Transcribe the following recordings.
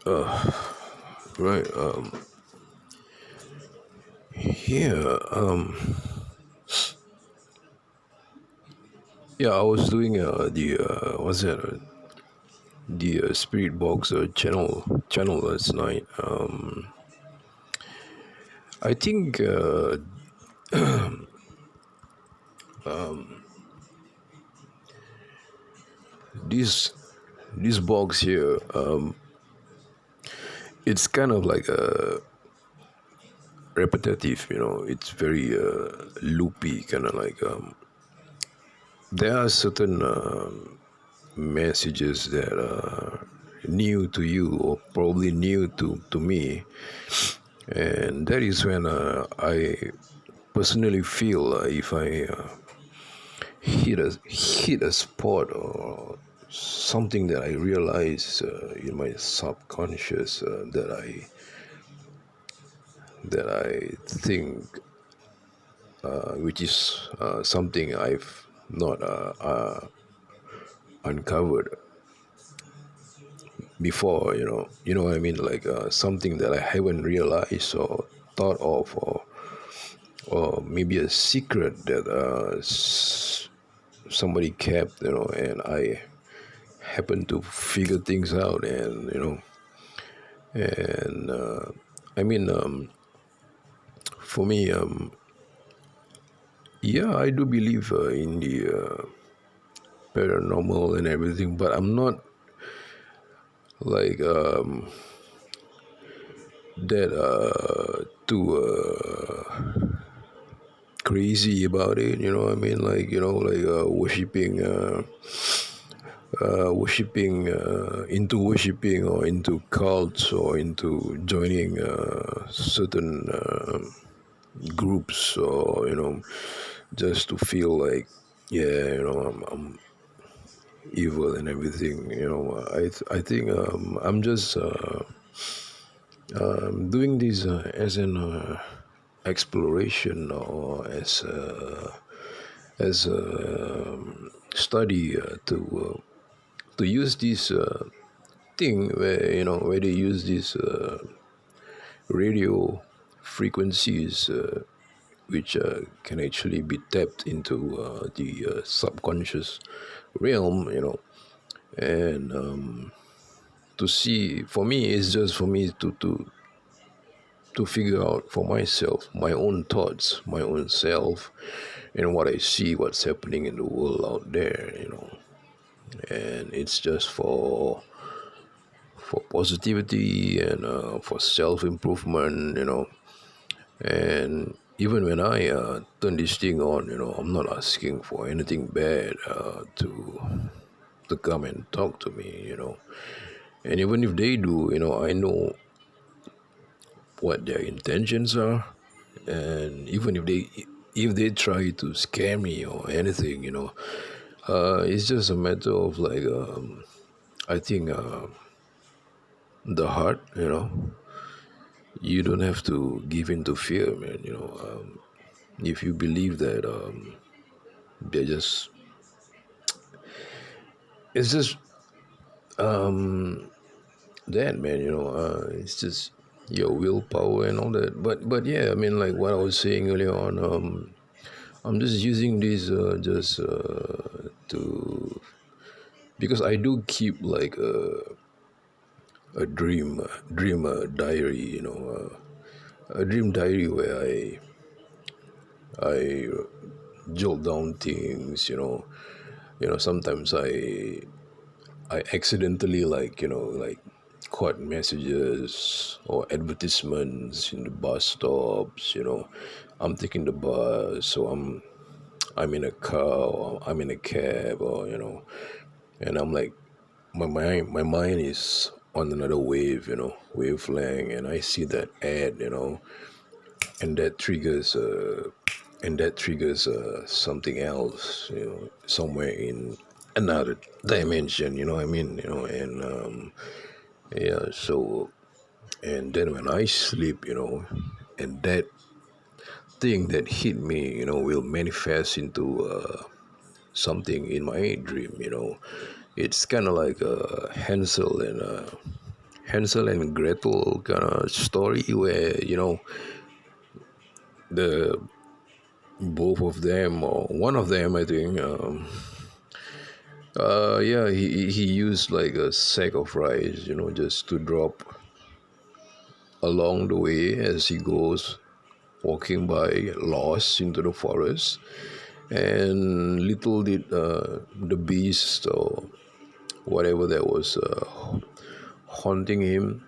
Uh, right. Yeah. Yeah. I was doing the what's that? The Spirit Box channel last night. I think this this box here. It's kind of like repetitive. It's very loopy. Kind of like there are certain messages that are new to you or probably new to me, and that is when I personally feel if I hit a spot or something that I realize in my subconscious that I think which is something I've not uncovered before. You know what I mean, like something that I haven't realized or thought of, or maybe a secret that somebody kept, and I happen to figure things out, and I mean, for me, yeah, I do believe in the paranormal and everything, but I'm not like that too crazy about it. You know what I mean? Like, like worshipping into worshipping or into cults or into joining certain groups, or just to feel like, yeah, I'm evil and everything. I think I'm just doing this as an exploration, or as a study to use this thing where they use these radio frequencies, which can actually be tapped into the subconscious realm, and to see, for me, it's just for me to figure out for myself my own thoughts, my own self, and what I see, what's happening in the world out there, and it's just for positivity and for self improvement, and even when I turn this thing on, I'm not asking for anything bad to come and talk to me, and even if they do, I know what their intentions are, and even if they try to scare me or anything, it's just a matter of like I think the heart, you don't have to give in to fear, man. If you believe that they're just it's just that, man. It's just your willpower and all that. But yeah, I mean, like what I was saying earlier on, I'm just using this just to, because I do keep like a dream diary, a dream diary where I jot down things, sometimes I accidentally, like, like caught messages or advertisements in the bus stops. I'm taking the bus, so I'm in a car, or I'm in a cab, or and I'm like, my mind is on another wavelength, and I see that ad, and that triggers something else, somewhere in another dimension. You know what I mean? And yeah, so, and then when I sleep, and that thing that hit me, will manifest into something in my dream. It's kind of like Hansel and Hansel and Gretel kind of story where the both of them or one of them, I think. Yeah, he used like a sack of rice, just to drop along the way as he goes walking by, lost into the forest. And little did the beast or whatever that was haunting him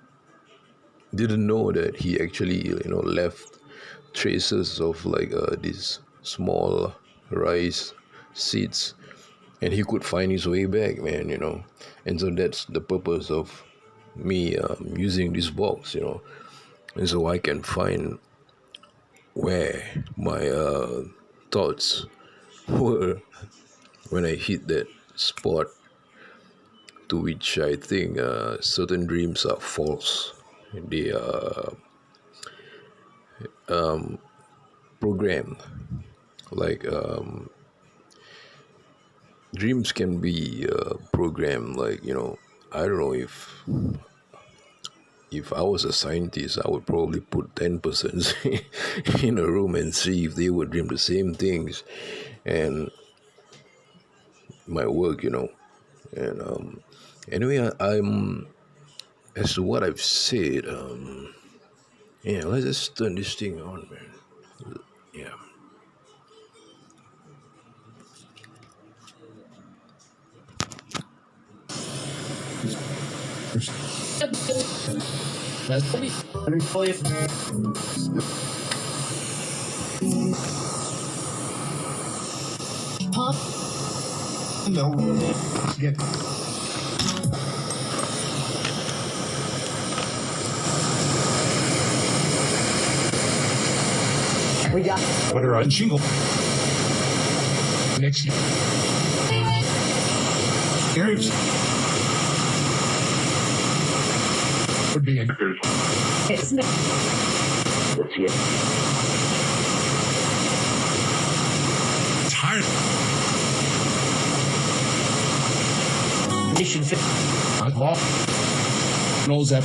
didn't know that he actually left traces of like these small rice seeds, and he could find his way back, man. And so that's the purpose of me using this box, and so I can find where my thoughts were when I hit that spot, to which I think certain dreams are false. They are programmed. Like dreams can be programmed. Like I don't know if I was a scientist, I would probably put 10 persons in a room and see if they would dream the same things, and my work, And anyway, I'm as to what I've said. Yeah, let's just turn this thing on, man. Yeah. No. Get. We got. Butter on shingle. Next year. Here's. Would be a. It's not. Let's see. Tired. Mission fit. Knows that.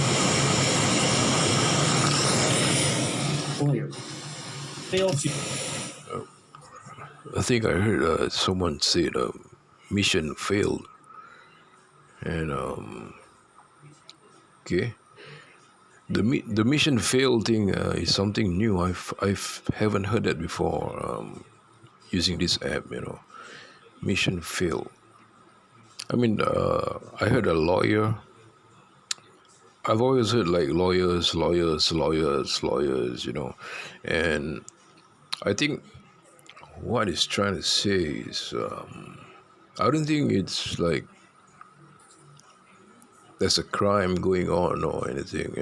I think I heard someone said mission failed, and okay, the mission failed thing is something new. I've haven't heard that before using this app. Mission failed. I mean, I heard a lawyer. I've always heard like lawyers, and I think what he's trying to say is, I don't think it's like there's a crime going on or anything.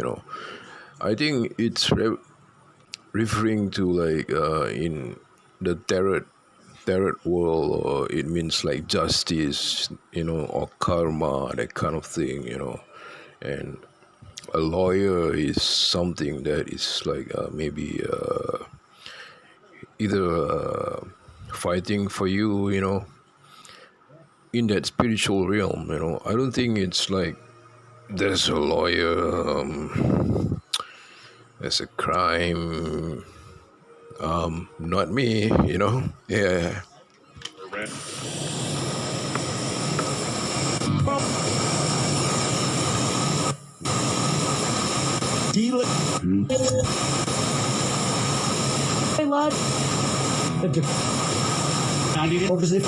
I think it's referring to like in the tarot world, or it means like justice, or karma, that kind of thing, and a lawyer is something that is like maybe either fighting for you, in that spiritual realm. I don't think it's like there's a lawyer, there's a crime. Not me, Yeah. Deal it. Hey, lad. Obviously.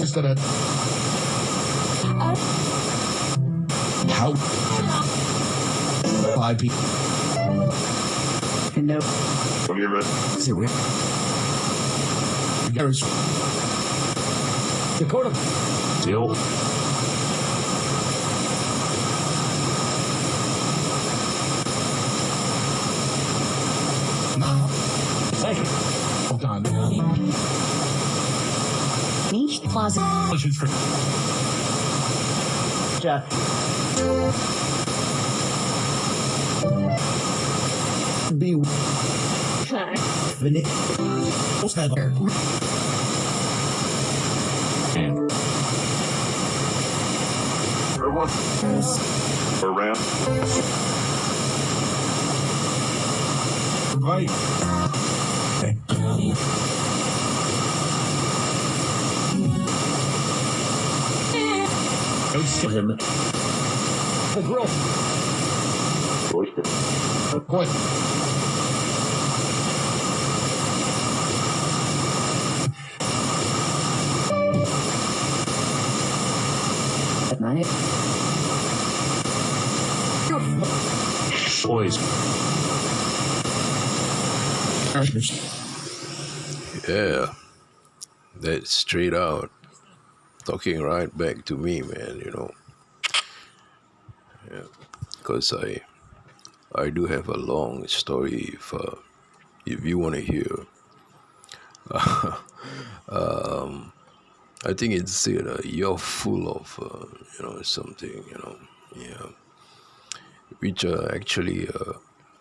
Is that a. How? 5 people. No. Is it weird? There's. Dakota. Still. Hold on. Nicht Plaza. Jeff. Be. What? Around. Right. Don't see him. The grill. Oyster. Point. At night. Boys. Yeah, that's straight out talking right back to me, man. Because I do have a long story if you want to hear. I think it's you're full of something, yeah, which actually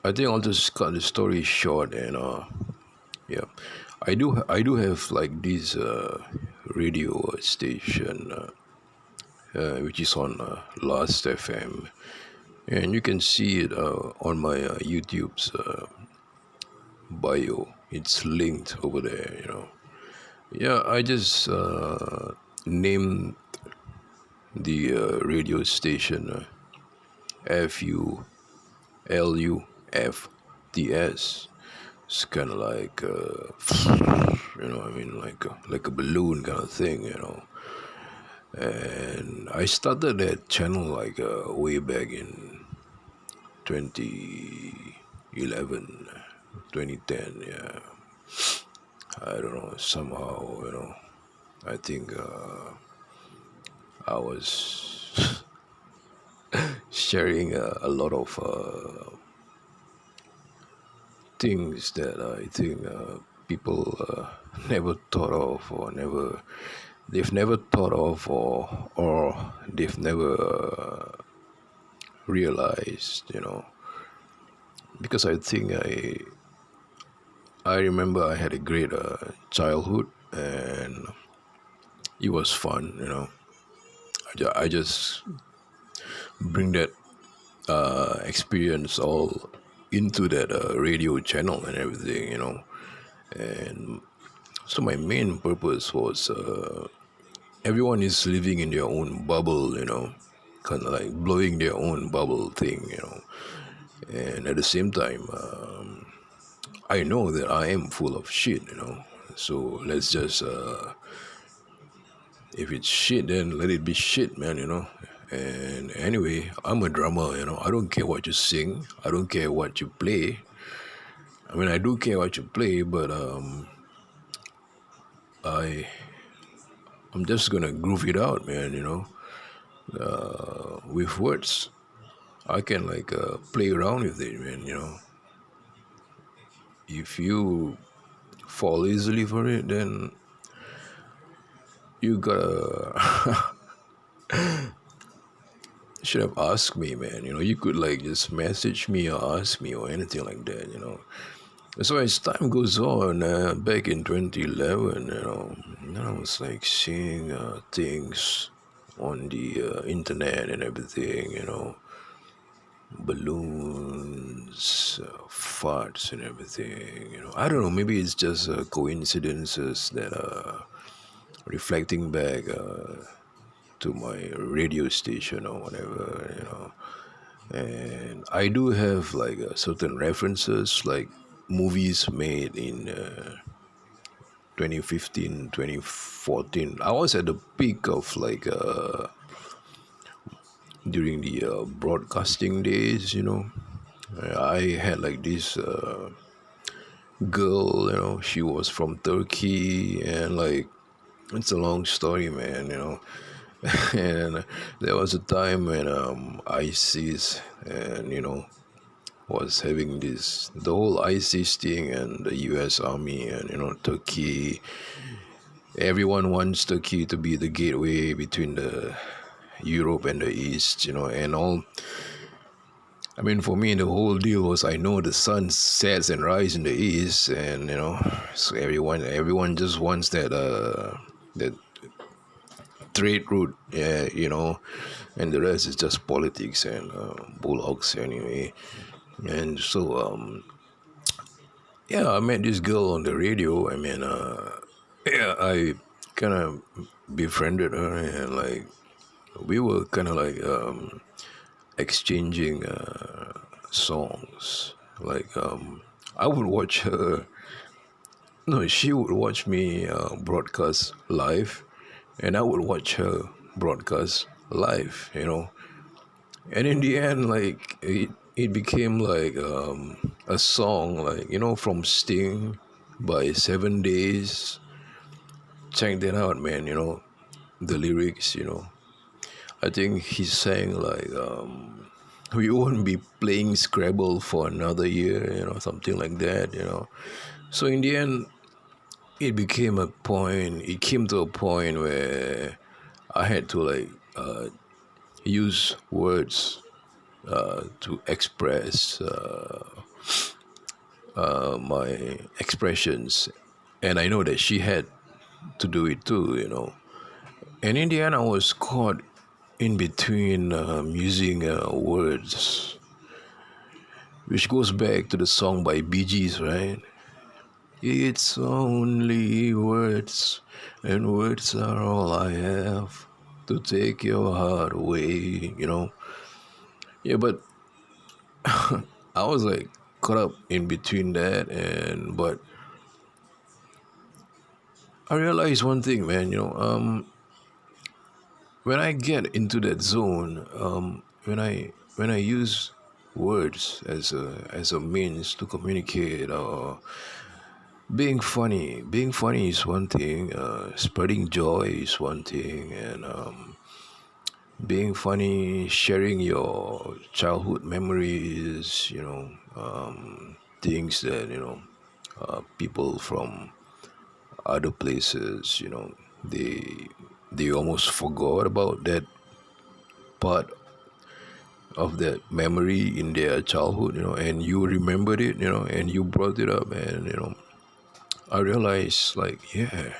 I think I'll just cut the story short. And yeah, I do have like this radio station which is on Last FM, and you can see it on my YouTube's bio. It's linked over there. Yeah, I just named the radio station FULUFTS. It's kind of like like a balloon kind of thing. And I started that channel like way back in 2011, 2010. Yeah, I don't know, somehow, I think I was sharing a lot of things that I think people never thought of, or they've never thought of, or they've never realized. Because I think I remember I had a great childhood, and it was fun. I just bring that experience all into that radio channel and everything. And so my main purpose was everyone is living in their own bubble, kind of like blowing their own bubble thing. And at the same time, I know that I am full of shit. So let's just, if it's shit, then let it be shit, man. And anyway, I'm a drummer. I don't care what you sing. I don't care what you play. I mean, I do care what you play, but I'm just gonna groove it out, man. With words, I can like play around with it, man. If you fall easily for it, then you gotta should have asked me, man. You could like just message me or ask me or anything like that. So as time goes on, back in 2011, I was like seeing things on the internet and everything. Balloons, farts, and everything. I don't know. Maybe it's just coincidences that reflecting back to my radio station or whatever. And I do have like certain references, like movies made in 2015, 2014. I was at the peak of like during the broadcasting days. I had like this girl. She was from Turkey, and like it's a long story, man. And there was a time when ISIS and was having the whole ISIS thing, and the US Army, and Turkey. Everyone wants Turkey to be the gateway between the Europe and the East, and all. I mean, for me, the whole deal was I know the sun sets and rises in the East, and so everyone just wants that straight route, yeah, and the rest is just politics and bullocks anyway. And so, yeah, I met this girl on the radio. I mean, yeah, I kind of befriended her, and like we were kind of like exchanging songs. Like I would watch her. No, she would watch me broadcast live, and I would watch her broadcast live. And in the end, like it became like a song, like from Sting by 7 Days. Check that out, man. The lyrics. I think he sang like we won't be playing Scrabble for another year, something like that. So in the end, it became a point. It came to a point where I had to like use words to express my expressions, and I know that she had to do it too. And in the end, I was caught in between using words, which goes back to the song by Bee Gees, right? It's only words, and words are all I have to take your heart away. Yeah, but I was like caught up in between that, but I realized one thing, man. When I get into that zone, when I use words as a means to communicate, or being funny is one thing, spreading joy is one thing, and being funny, sharing your childhood memories, things that people from other places, they almost forgot about that part of that memory in their childhood, and you remembered it, and you brought it up, and I realized, like, yeah,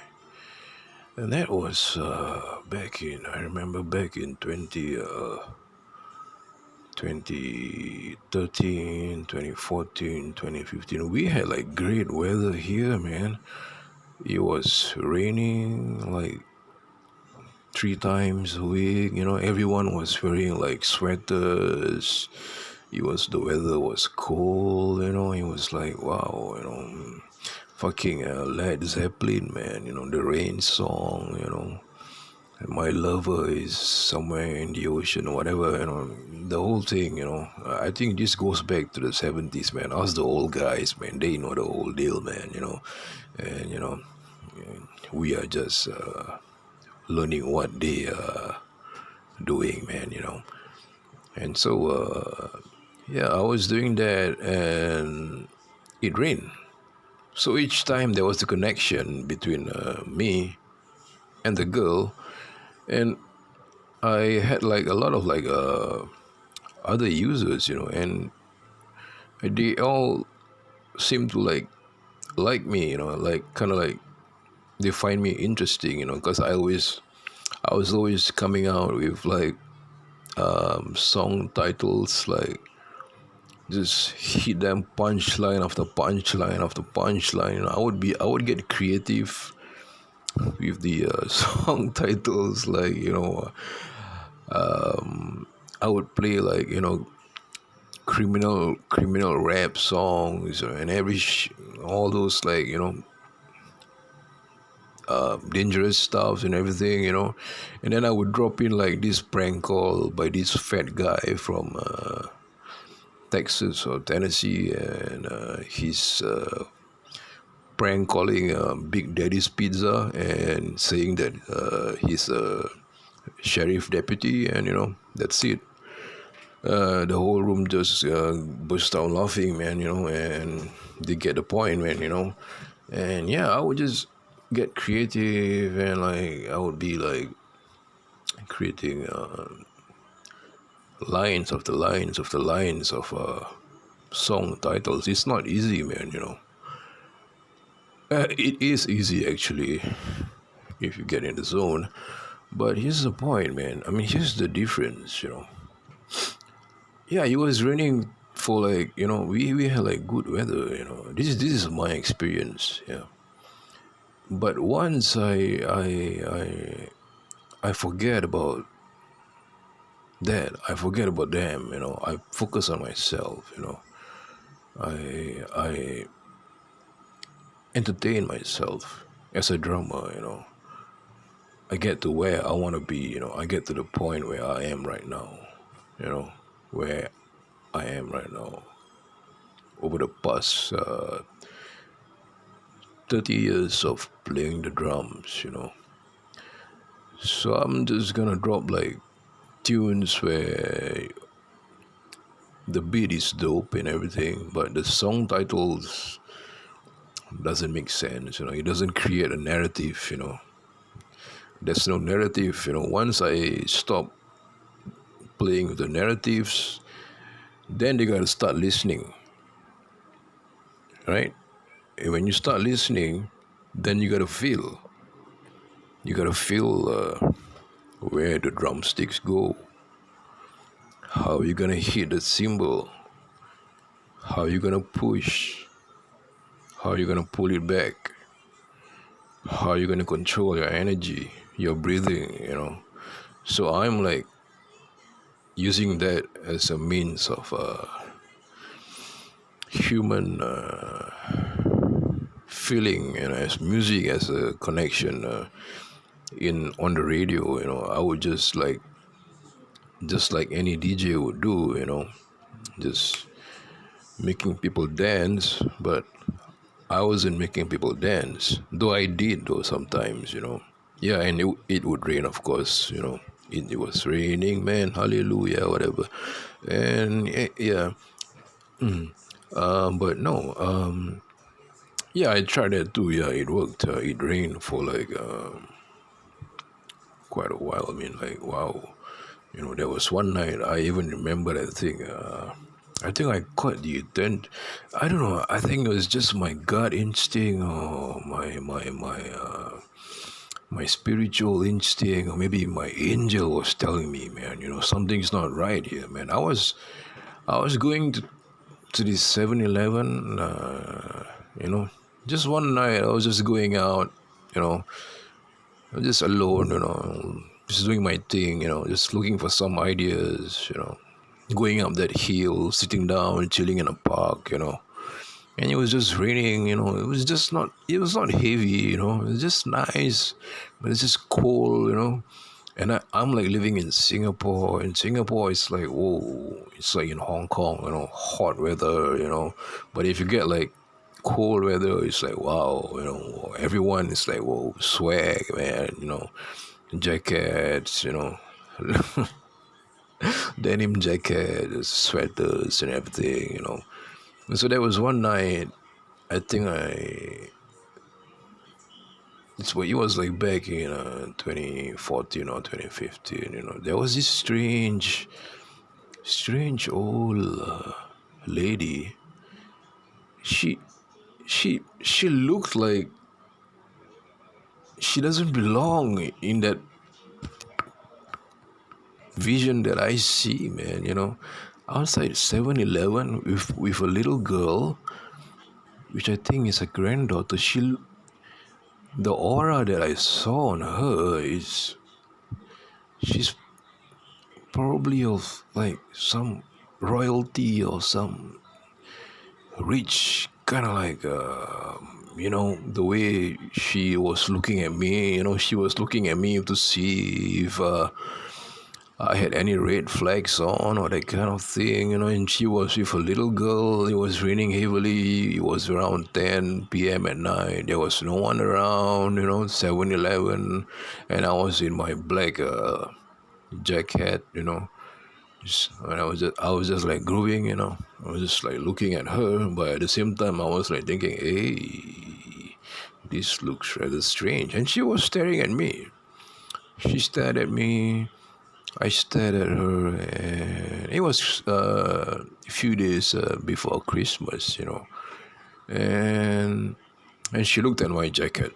and that was I remember back in 2013, 2014, 2015, we had like great weather here, man. It was raining like 3 times a week. Everyone was wearing like sweaters. The weather was cold. It was like, wow. Fucking Led Zeppelin, man. The Rain song. And my lover is somewhere in the ocean or whatever. The whole thing. I think this goes back to the 70s, man. Us the old guys, man. They know the whole deal, man. And we are just learning what they are doing, man. And so yeah, I was doing that, and it rained. So each time there was a connection between me and the girl, and I had like a lot of like other users, and they all seem to like me, like kind of like they find me interesting, because I was always coming out with like song titles, like just hit them punchline after punchline after punchline. I would get creative with the song titles, like I would play like criminal rap songs, and all those like dangerous stuff and everything, and then I would drop in like this prank call by this fat guy from Texas or Tennessee, and he's prank calling Big Daddy's Pizza and saying that he's a sheriff deputy, and that's it. The whole room just burst out laughing, man, and they get the point, man, and yeah, I would just get creative, and like I would be like creating lines after lines after lines of song titles. It's not easy, man. It is easy actually if you get in the zone, But here's the point, man. I mean, here's the difference, Yeah, it was raining for like, we had like good weather, This is my experience, yeah. But once I forget about that. I forget about them, I focus on myself, I entertain myself as a drummer, I get to where I want to be, I get to the point where I am right now, where I am right now over the past 30 years of playing the drums, So I'm just gonna drop like tunes where the beat is dope and everything, but the song titles doesn't make sense, It doesn't create a narrative, There's no narrative, Once I stop playing with the narratives, then they gotta start listening, right? And when you start listening, then you gotta feel. You gotta feel where the drumsticks go, how you gonna hit the cymbal, how you gonna push, how you gonna pull it back, how you gonna control your energy, your breathing, So I'm like using that as a means of human feeling, as music as a connection in on the radio. I would just like any DJ would do, just making people dance, but I wasn't making people dance, though I did though sometimes, Yeah, and it would rain, of course, It was raining, man, hallelujah, whatever. And yeah, but no, yeah, I tried that too. Yeah, it worked. It rained for like quite a while. I mean, like, wow. There was one night I even remember that thing. I think I caught the intent. I don't know. I think it was just my gut instinct or my spiritual instinct, or maybe my angel was telling me, man, something's not right here, man. I was going to this 7-Eleven, just one night. I was just going out, you know, I was just alone, just doing my thing, just looking for some ideas, going up that hill, sitting down, chilling in a park, and it was just raining, it was not heavy, it was just nice, but it's just cold, and I'm like living in Singapore. In Singapore, it's like, whoa, it's like in Hong Kong, hot weather, but if you get like cold weather, it's like, wow, everyone is like, whoa, swag, man, jackets, denim jackets, sweaters, and everything, And so there was one night, I think it was like back in 2014 or 2015, there was this strange old lady. She, she looked like she doesn't belong in that vision that I see, man, outside 7-Eleven with a little girl, which I think is a granddaughter. The aura that I saw on her is she's probably of like some royalty or some rich kind of like the way she was looking at me, she was looking at me to see if I had any red flags on or that kind of thing, and she was with a little girl. It was raining heavily. It was around 10 p.m. at night. There was no one around, 7-Eleven, and I was in my black jacket, and I was just like grooving, I was just like looking at her, but at the same time, I was like thinking, hey, this looks rather strange. And she was staring at me. She stared at me. I stared at her, and it was a few days before Christmas, and she looked at my jacket,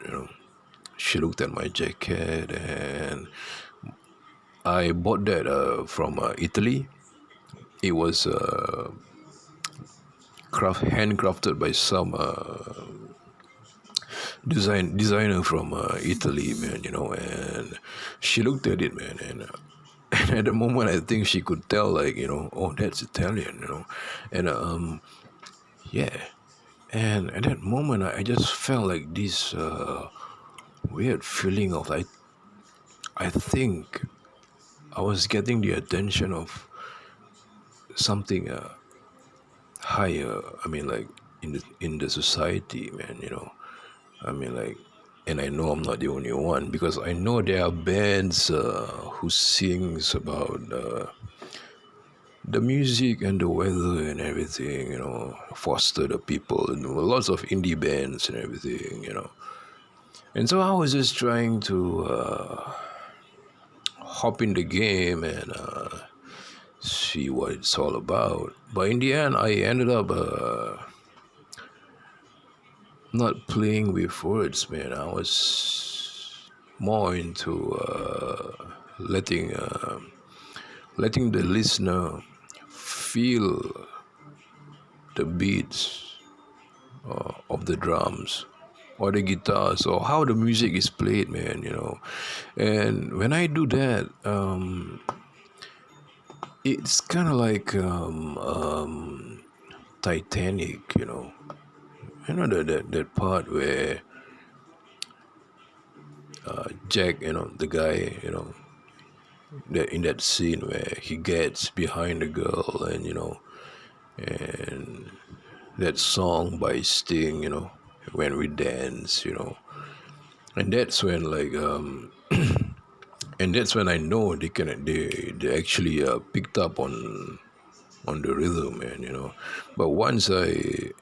she looked at my jacket, and I bought that from Italy. It was handcrafted by some designer from Italy, man. And she looked at it, man, and and at the moment I think she could tell, like, oh, that's Italian, and yeah, and at that moment I just felt like this weird feeling of, I think I was getting the attention of something higher. I mean, like, in the society, man. I mean, like, and I know I'm not the only one, because I know there are bands who sings about the music and the weather and everything. Foster the people, and lots of indie bands and everything. And so I was just trying to hop in the game and see what it's all about. But in the end, I ended up not playing with words, man. I was more into letting the listener feel the beats of the drums or the guitars, or how the music is played, man. And when I do that, it's kind of like Titanic. That part where Jack, the guy, that in that scene where he gets behind the girl, and that song by Sting, when we dance, and that's when, like, and that's when I know they actually picked up on the rhythm, man. But once I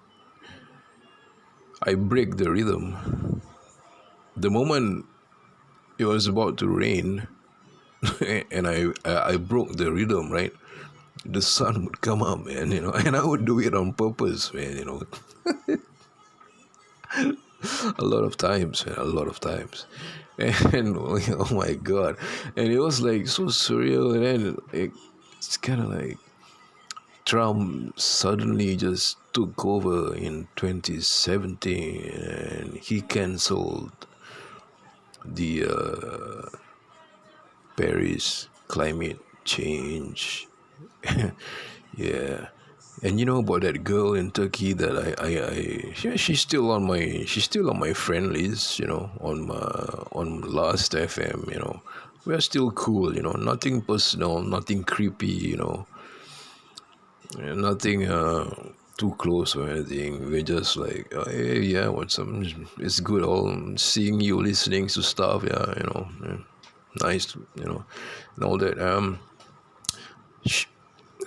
break the rhythm, the moment it was about to rain, and I broke the rhythm, right? The sun would come up, man, and I would do it on purpose, man, a lot of times, man, a lot of times. And oh my god, and it was like so surreal. And then it's kind of like Trump suddenly just took over in 2017, and he canceled the Paris climate change. Yeah. And you know about that girl in Turkey that she's still on my friend list, on Last FM. We're still cool, nothing personal, nothing creepy, and nothing too close or anything. We're just like, oh, hey, yeah, what's up? It's good all seeing you, listening to stuff, yeah, yeah. Nice, and all that.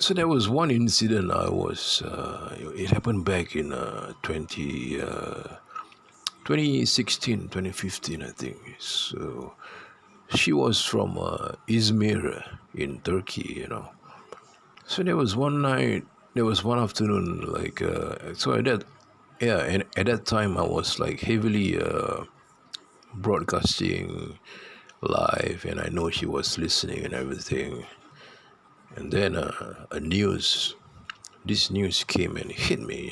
So there was one incident. It happened back in 2016, 2015, I think. So she was from Izmir in Turkey, So there was one night, there was one afternoon, like, so at that, yeah, and at that time I was like heavily broadcasting live, and I know she was listening and everything. And then this news came and hit me.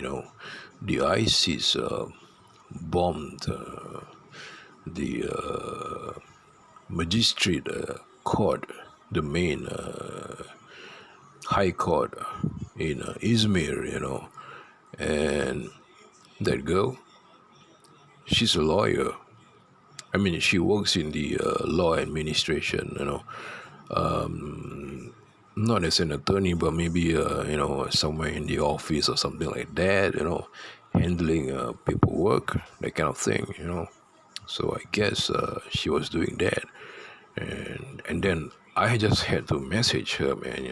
The ISIS bombed the magistrate court, the main high court in Izmir. And that girl, she's a lawyer. I mean, she works in the law administration. Not as an attorney, but maybe somewhere in the office or something like that. Handling paperwork, that kind of thing. So I guess she was doing that, and then I just had to message her, man.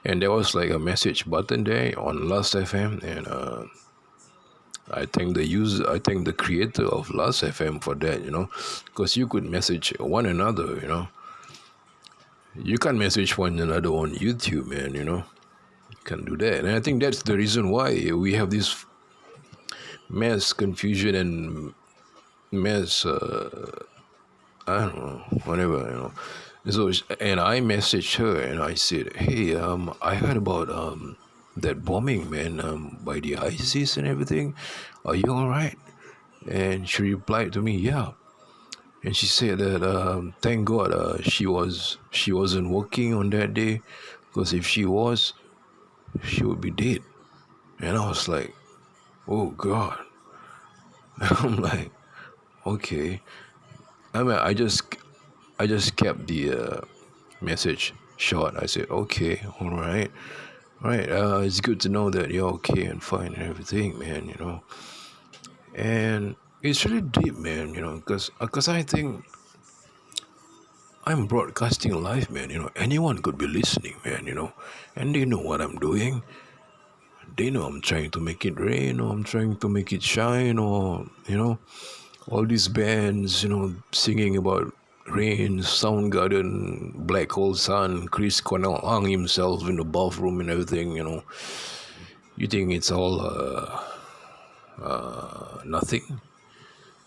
And there was like a message button there on Last FM, and I thank the creator of Last FM for that, because you could message one another. You can message one another on YouTube, man. You can do that, and I think that's the reason why we have this mass confusion and mess. I don't know, whatever, So, and I messaged her and I said, "Hey, I heard about that bombing, man, by the ISIS and everything. Are you all right?" And she replied to me, "Yeah." And she said that thank God she wasn't working on that day, because if she was, she would be dead. And I was like, "Oh God." I'm like, okay. I mean, I just kept the message short. I said, okay, all right. All right, it's good to know that you're okay and fine and everything, man. And it's really deep, man, because I think I'm broadcasting live, man. Anyone could be listening, man. And they know what I'm doing. They know I'm trying to make it rain, or I'm trying to make it shine, or all these bands, singing about rain, Soundgarden, Black Hole Sun, Chris Cornell hung himself in the bathroom and everything. You think it's all nothing?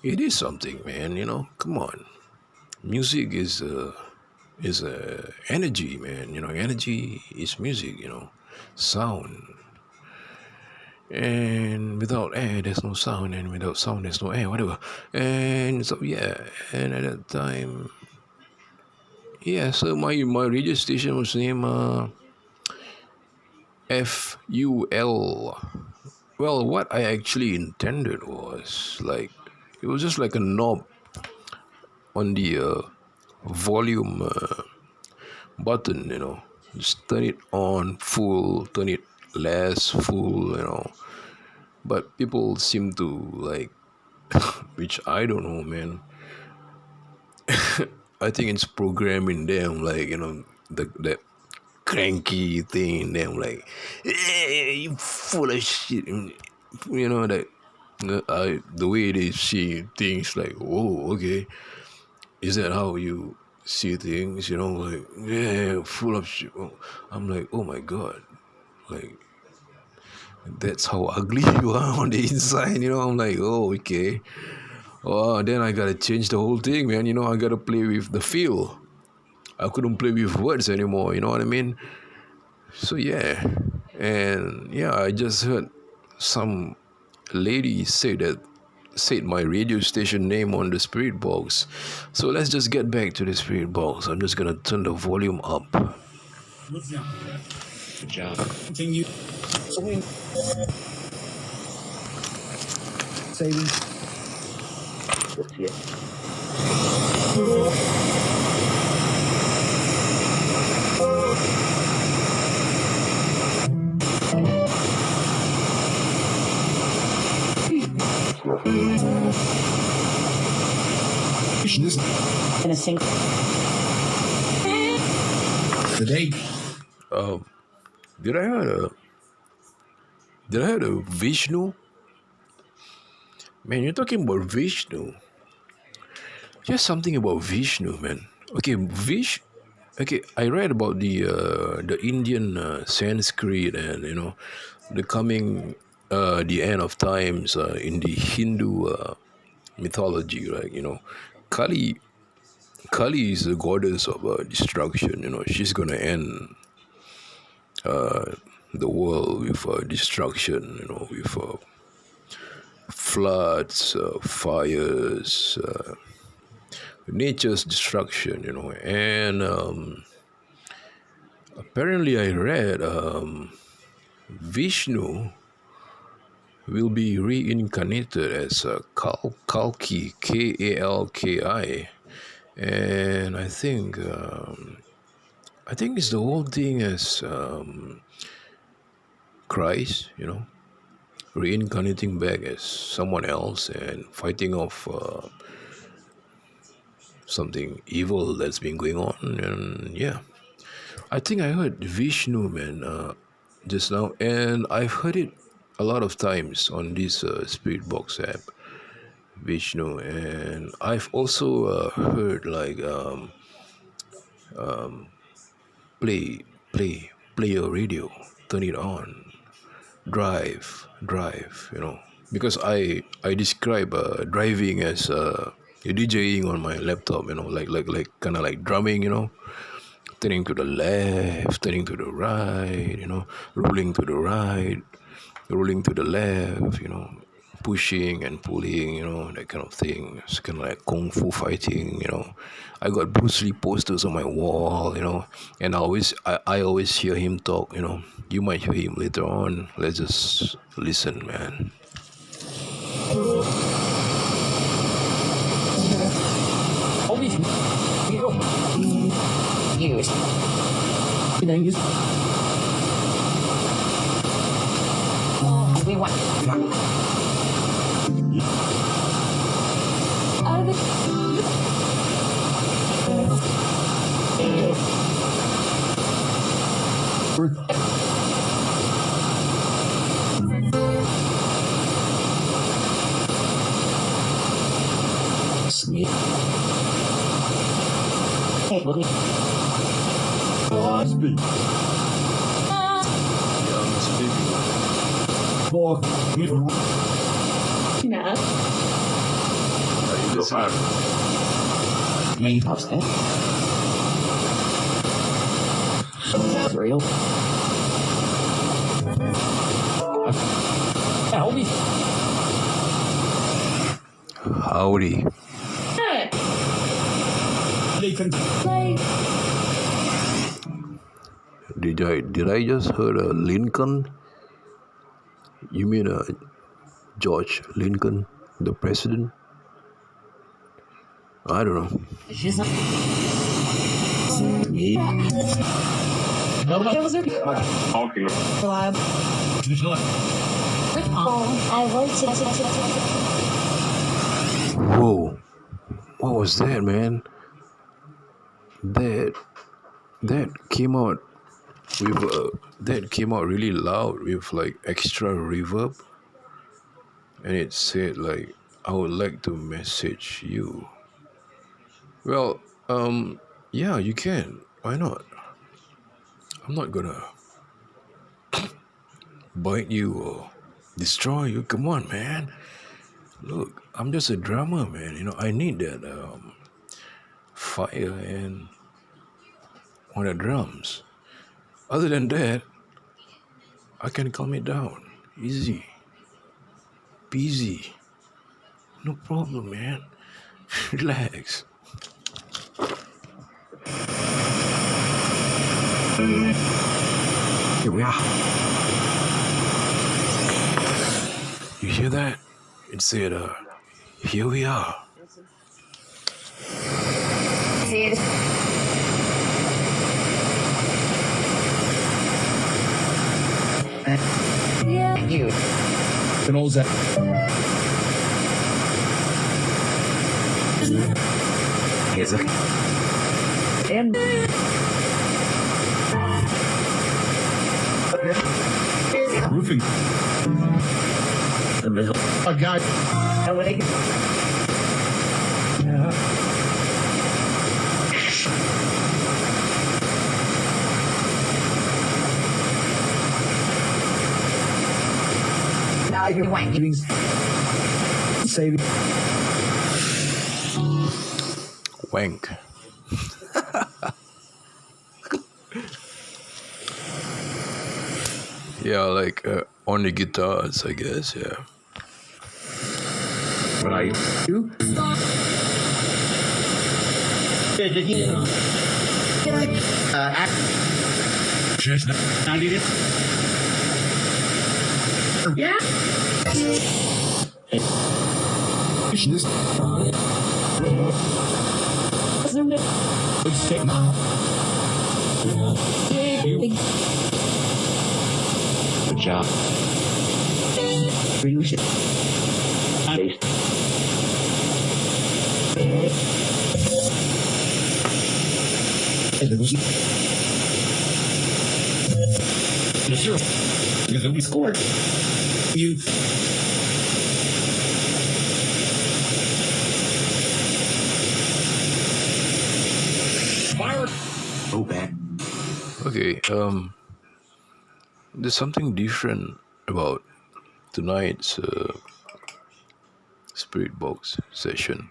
It is something, man. Come on, music is energy, man. Energy is music. Sound, and without air there's no sound, and without sound there's no air, whatever. And so yeah, and at that time, yeah, so my radio station was named FUL. Well, what I actually intended was like, it was just like a knob on the volume button. Just turn it on full, turn it less full. But people seem to like, which I don't know, man. I think it's programming them, like, that cranky thing in them, like, hey, you full of shit. That the way they see things, like, whoa, okay, is that how you see things? Like, yeah, full of shit. I'm like, oh my God, like, that's how ugly you are on the inside. I'm like, oh, okay. Oh, then I gotta change the whole thing, man. I gotta play with the feel. I couldn't play with words anymore. You know what I mean? So yeah, and yeah, I just heard some lady said my radio station name on the spirit box. So let's just get back to the spirit box. I'm just gonna turn the volume up. Good job. Continue. Swing. Savings. In a single. Today. Did I hear a Vishnu? Man, you're talking about Vishnu. Just something about Vishnu, man. Okay, Okay, I read about the Indian Sanskrit, and the coming the end of times in the Hindu mythology, right? Kali Kali is the goddess of destruction. She's gonna end the world with destruction. With floods, fires, nature's destruction. And apparently I read Vishnu will be reincarnated as Kalki, Kalki, and I think it's the whole thing as Christ, reincarnating back as someone else and fighting off something evil that's been going on. And yeah, I think I heard Vishnu, man, just now, and I've heard it a lot of times on this Spirit Box app, Vishnu. And I've also heard like play, play your radio, turn it on, drive, because I describe driving as DJing on my laptop, like kind of like drumming, turning to the left, turning to the right, rolling to the right, rolling to the left, pushing and pulling, that kind of thing. It's kind of like kung fu fighting, I got Bruce Lee posters on my wall, and I always hear him talk, You might hear him later on. Let's just listen, man. Always use. Use. We want. Speed. Young speaking. For Nah. Are you listening? main house. That's real. Howdy. Howdy. Hey, They can. like, Did I just heard Lincoln? You mean George Lincoln, the president? I don't know. She's not. Yeah. okay. Reliable. I want to. Whoa, what was that, man? That came out with that came out really loud with like extra reverb, and it said like, I would like to message you. Well, yeah, you can. Why not? I'm not gonna bite you or destroy you. Come on, man. Look, I'm just a drummer, man. I need that fire and on the drums. Other than that, I can calm it down. Easy. Peasy. No problem, man. Relax. Here we are. You hear that? It said, here we are. Yeah. You. Can all that. Here's a. And. Roofing. The middle. A guy. How would I get? Now you're wanking. Saving. Wank. Yeah, like on the guitars, I guess, yeah. What are you? You? Just 90 days. Yeah. This. Let's take good job. Really shit. Because we scored. You. Fire. Oh, bad. Okay, there's something different about tonight's spirit box session.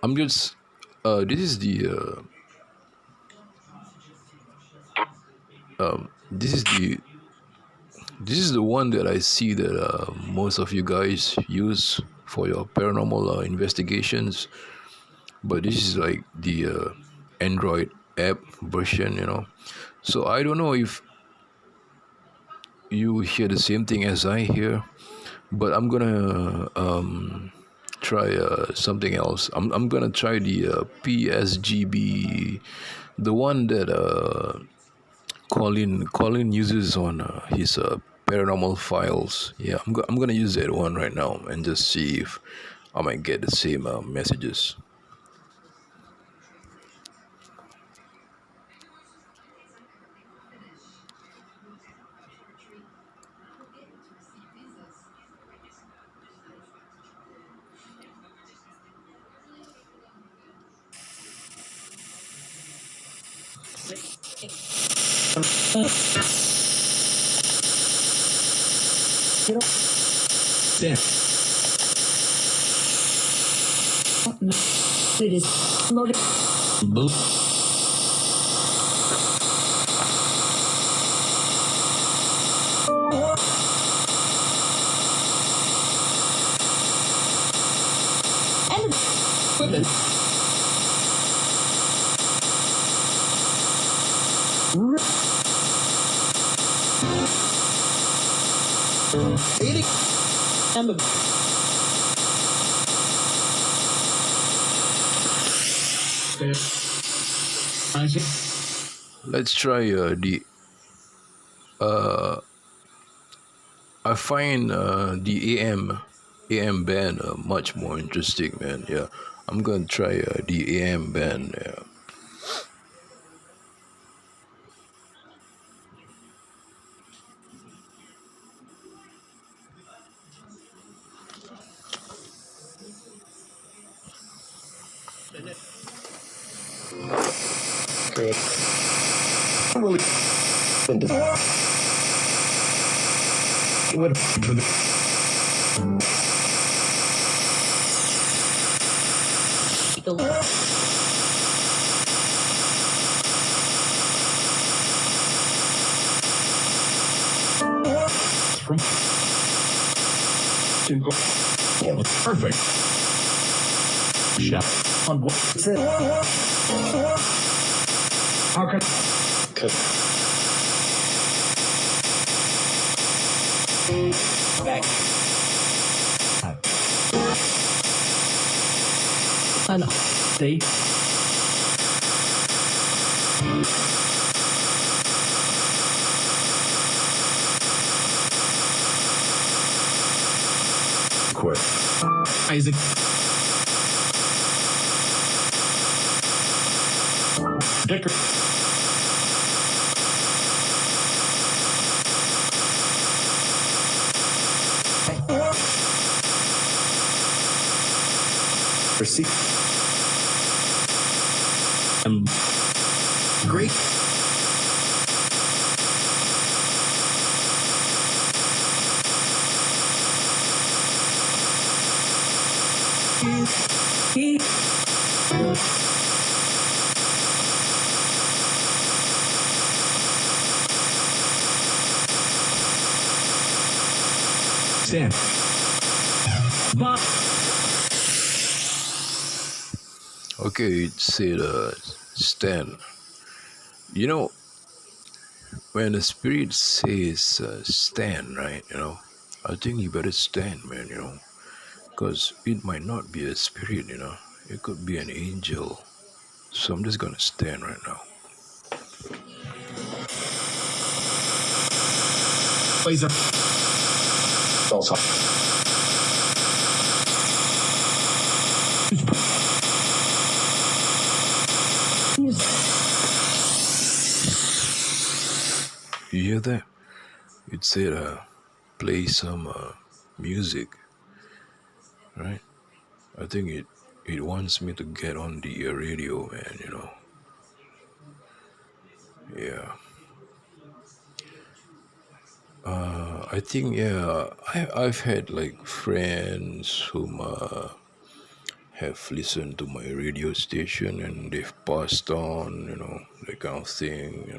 I'm just this is the this is the this is the one that I see that most of you guys use for your paranormal investigations. But this is like the Android app version, So I don't know if you hear the same thing as I hear, but I'm gonna try something else. I'm gonna try the PSGB, the one that Colin uses on his paranormal files. Yeah, I'm gonna use that one right now and just see if I might get the same messages. Damn. It is loaded. Boop. And Equipment. Eating. And the. I see. Let's try the. I find the AM band much more interesting, man. Yeah, I'm gonna try the AM band. Yeah. Really. What? the Yeah, perfect. Chef. On what? How can? Back. I know. See? Quit. Isaac. Dicker. Receipt. Great. He. Stan. Bob. Okay, it said Stan. You know, when the spirit says stand, right? I think you better stand, man. Because it might not be a spirit. It could be an angel. So I'm just gonna stand right now. Laser. Also. You hear that? It said play some music, right? I think it wants me to get on the radio, man. Yeah. I think yeah, I've had like friends whom have listened to my radio station and they've passed on, that kind of thing.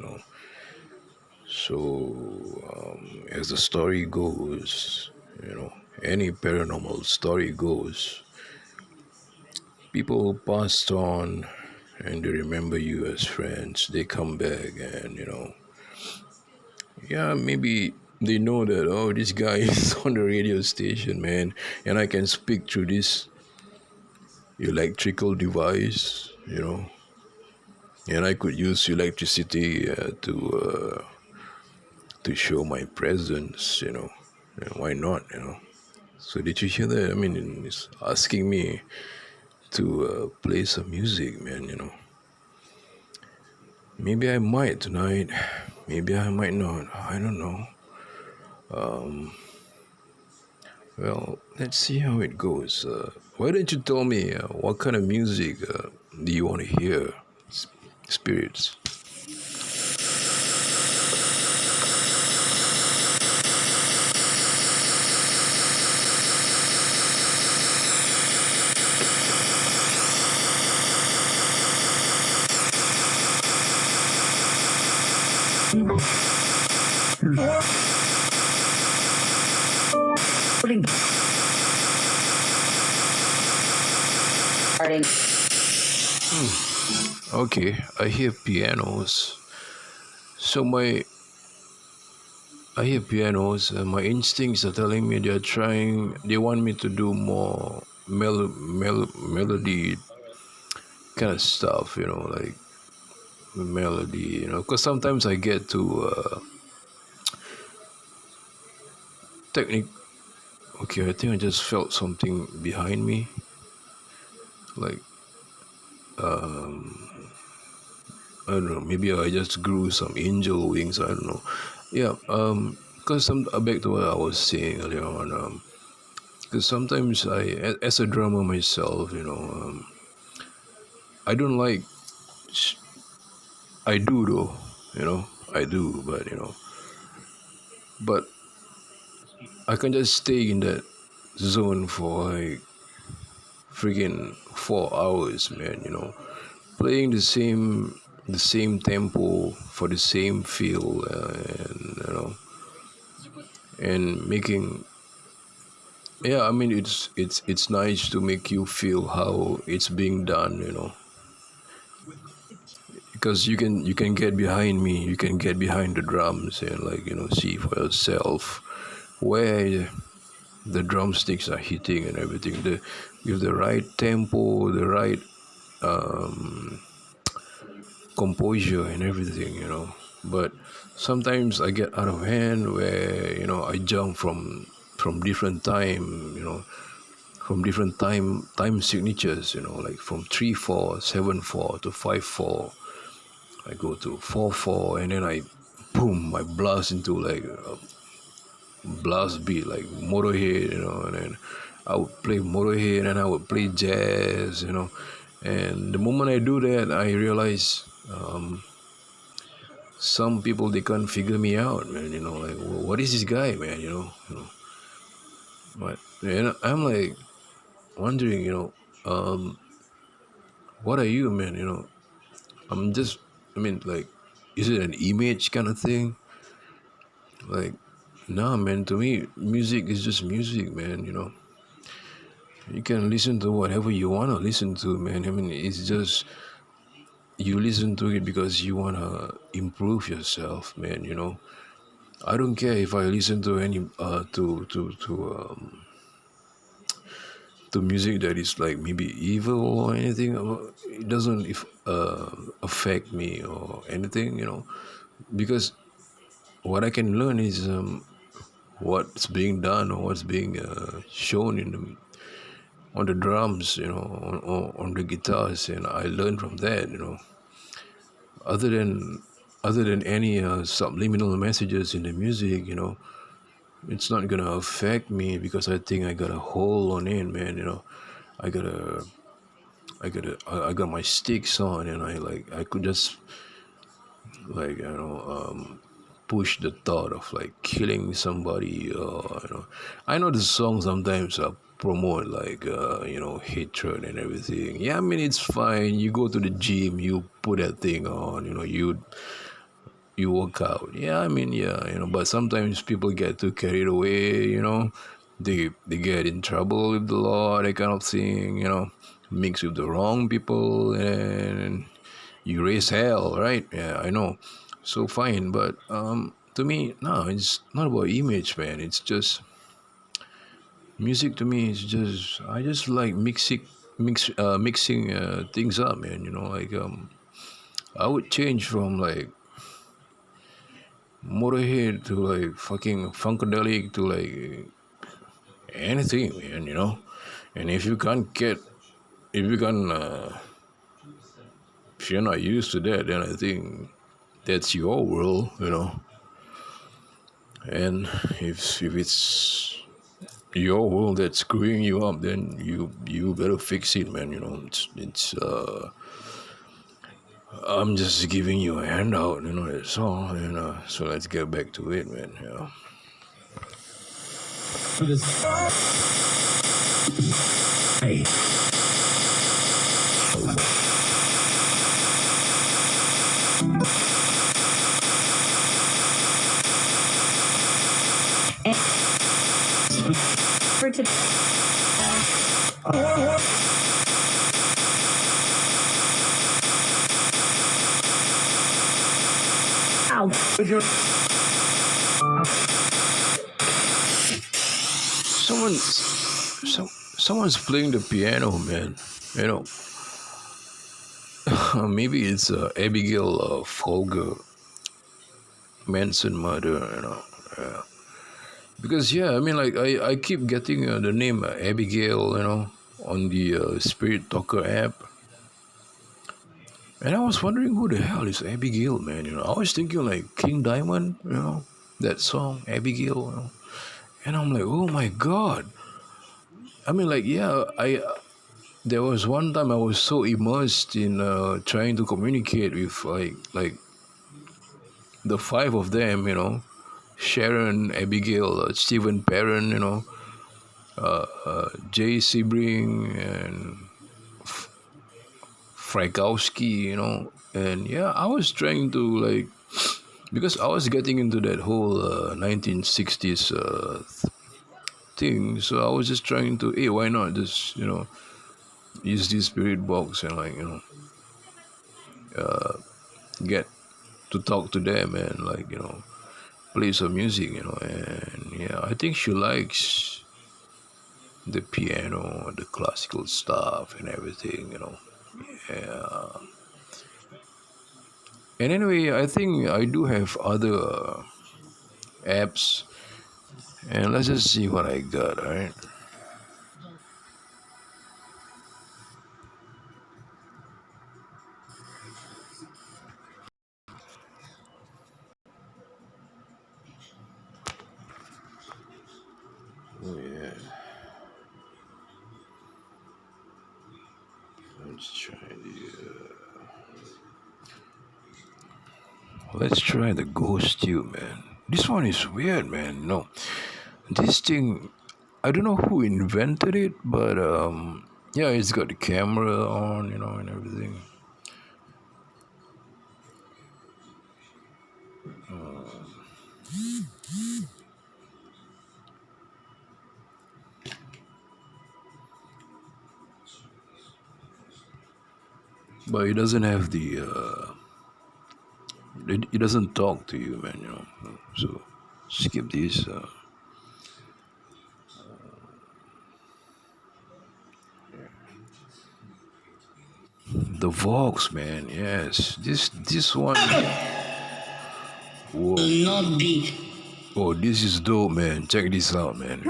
So as the story goes, any paranormal story goes, people who passed on and they remember you as friends, they come back and yeah, maybe they know that, oh, this guy is on the radio station, man, and I can speak through this electrical device, and I could use electricity to show my presence, and why not, So did you hear that? I mean, it's asking me to play some music, man. Maybe I might tonight. Maybe I might not. I don't know. Well, let's see how it goes. Why don't you tell me what kind of music do you want to hear, spirits? Starting. Okay, I hear pianos. So I hear pianos. My instincts are telling me they want me to do more melody kind of stuff, like melody, because sometimes I get to technique. Okay, I think I just felt something behind me, like I don't know. Maybe I just grew some angel wings. I don't know. Yeah. Because back to what I was saying earlier on. Because sometimes as a drummer myself, I don't like. I do though, I do, but but I can just stay in that zone for like freaking 4 hours, man. Playing the same tempo for the same feel, and and making, yeah, I mean, it's nice to make you feel how it's being done, because you can get behind me, you can get behind the drums and like see for yourself where the drumsticks are hitting and everything, with the right tempo, the right composure and everything, but sometimes I get out of hand where I jump from different time, from different time signatures, like from 3/4, 7/4 to 5/4. I go to 4/4 and then I boom, I blast into like a blast beat like Motorhead, and then I would play Motorhead and I would play jazz, and the moment I do that, I realize some people, they can't figure me out, man. Like, what is this guy, man? But I'm like wondering, what are you, man? I'm just, I mean, like, is it an image kind of thing? Like, nah, man. To me, music is just music, man. You can listen to whatever you wanna listen to, man. I mean, it's just you listen to it because you wanna improve yourself, man. I don't care if I listen to any to music that is like maybe evil or anything. It doesn't affect me or anything, because what I can learn is what's being done or what's being shown on the drums, on the guitars, and I learn from that, other than any subliminal messages in the music, it's not gonna affect me because I think I got a hold on it, man. I got a, I got my sticks on, and I could just like push the thought of like killing somebody. I know the song sometimes promote like hatred and everything. Yeah, I mean it's fine. You go to the gym, you put that thing on. You work out. Yeah, I mean, yeah, but sometimes people get too carried away, they get in trouble with the law, that kind of thing, mix with the wrong people, and you raise hell, right? Yeah, I know. So fine, but to me, no, it's not about image, man. It's just music to me. It's just I just like mixing things up, man. Like I would change from like Motorhead to like fucking Funkadelic to like anything, man. And if you can, if you're not used to that, then I think that's your world. And if it's your world that's screwing you up, then you better fix it, man. It's I'm just giving you a handout, that's all. So let's get back to it, man. For this. Hey. For to Ow. Someone's playing the piano, man. Maybe it's Abigail Folger, Manson murder. Yeah. Because I mean, like I keep getting the name Abigail, on the Spirit Talker app, and I was wondering who the hell is Abigail, man. I was thinking like King Diamond, that song Abigail, and I'm like, oh my god. I mean, like, yeah, there was one time I was so immersed in trying to communicate with like the five of them, Sharon, Abigail, Stephen Perrin, Jay Sebring, and Frykowski, and yeah, I was trying to like, because I was getting into that whole 1960s thing, so I was just trying to, hey, why not just use this spirit box and like get to talk to them and like play some music, and yeah, I think she likes the piano, the classical stuff, and everything, Yeah. And anyway, I think I do have other apps, and let's just see what I got. All right. Oh yeah. Let's try the Ghost Tube, man. This one is weird, man. No, this thing, I don't know who invented it, but yeah, it's got the camera on, and everything. But it doesn't have the. It doesn't talk to you, man. So skip this. The Vox, man. Yes, this one. Whoa. Not be. Oh, this is dope, man. Check this out, man.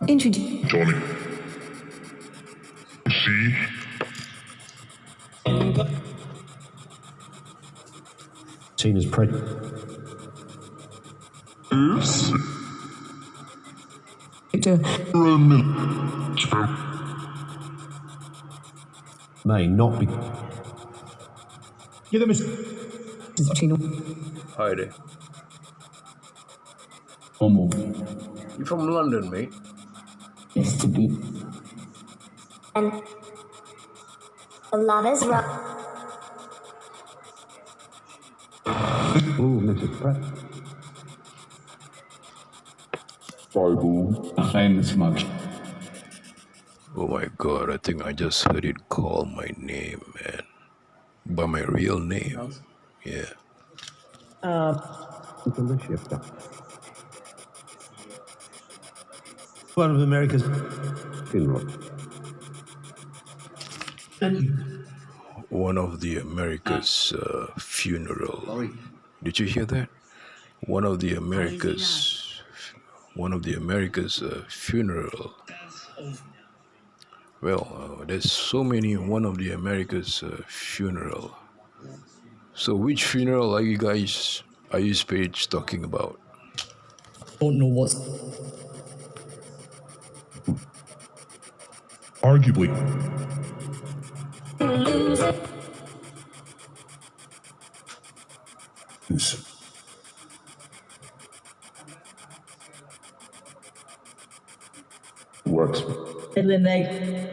introduce. Johnny. See? Seen as pregnant. Oops. to May not be. Give them a Chino. Hi there. normal. You from London, mate? Yes, to be. And love is rough. Ooh, Mrs. Pratt. Bible. Famous much. Oh my god, I think I just heard it call my name, man. By my real name. Yeah. Delicious. One of America's funeral. One of the America's funeral. Did you hear that? One of the America's funeral. Well, there's so many one of the America's funeral. So which funeral are you Page talking about? Don't know what's Arguably. Works. in there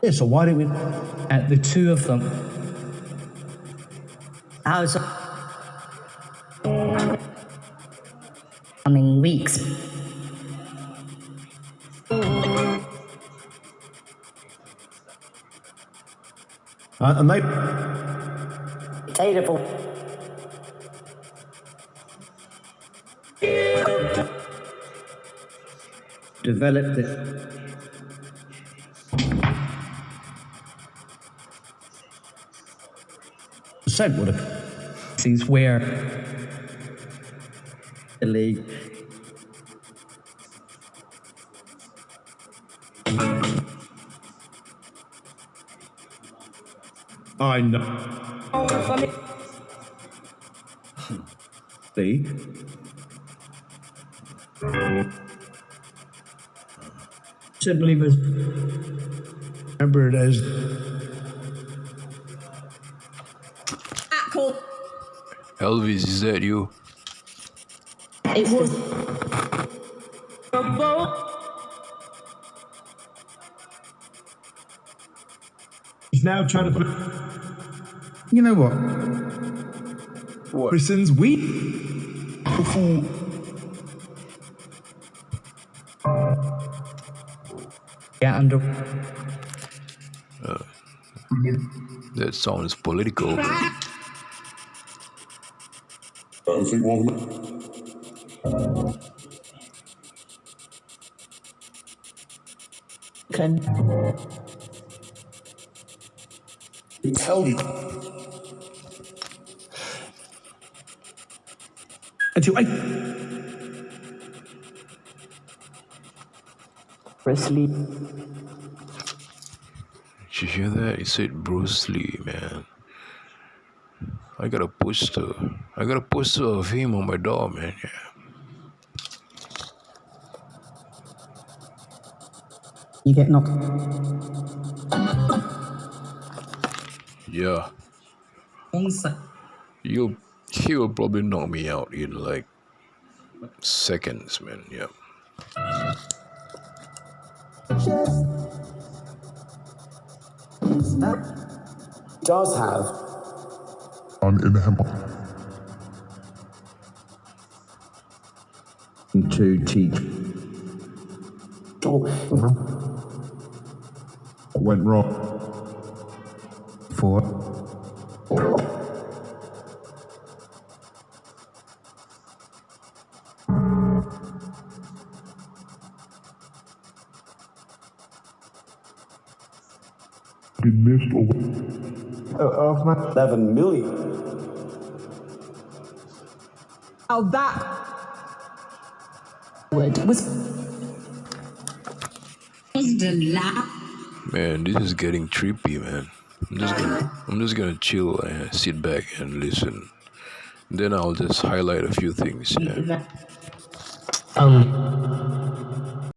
Yeah, so why didn't we? at the two of them. How's Coming weeks. And they. Terrible. developed it? Said would have. Is where the league I know. See? simply was Remember it as. Cool. Elvis, is that you? It was. He's now trying to put. You know what? What? Christians, we get under That sounds political. I think one Can. tell you. Until I. Presley. Did you hear that? He said Bruce Lee, man. I got a poster of him on my door, man. Yeah. you get knocked. Yeah. Onside. He will probably knock me out in like seconds, man. Yeah. Does have In the hammer. To teach. Went wrong. For. He missed or 11 million. Oh, that word was. Man, this is getting trippy, man. I'm just gonna chill and sit back and listen. Then I'll just highlight a few things. Yeah.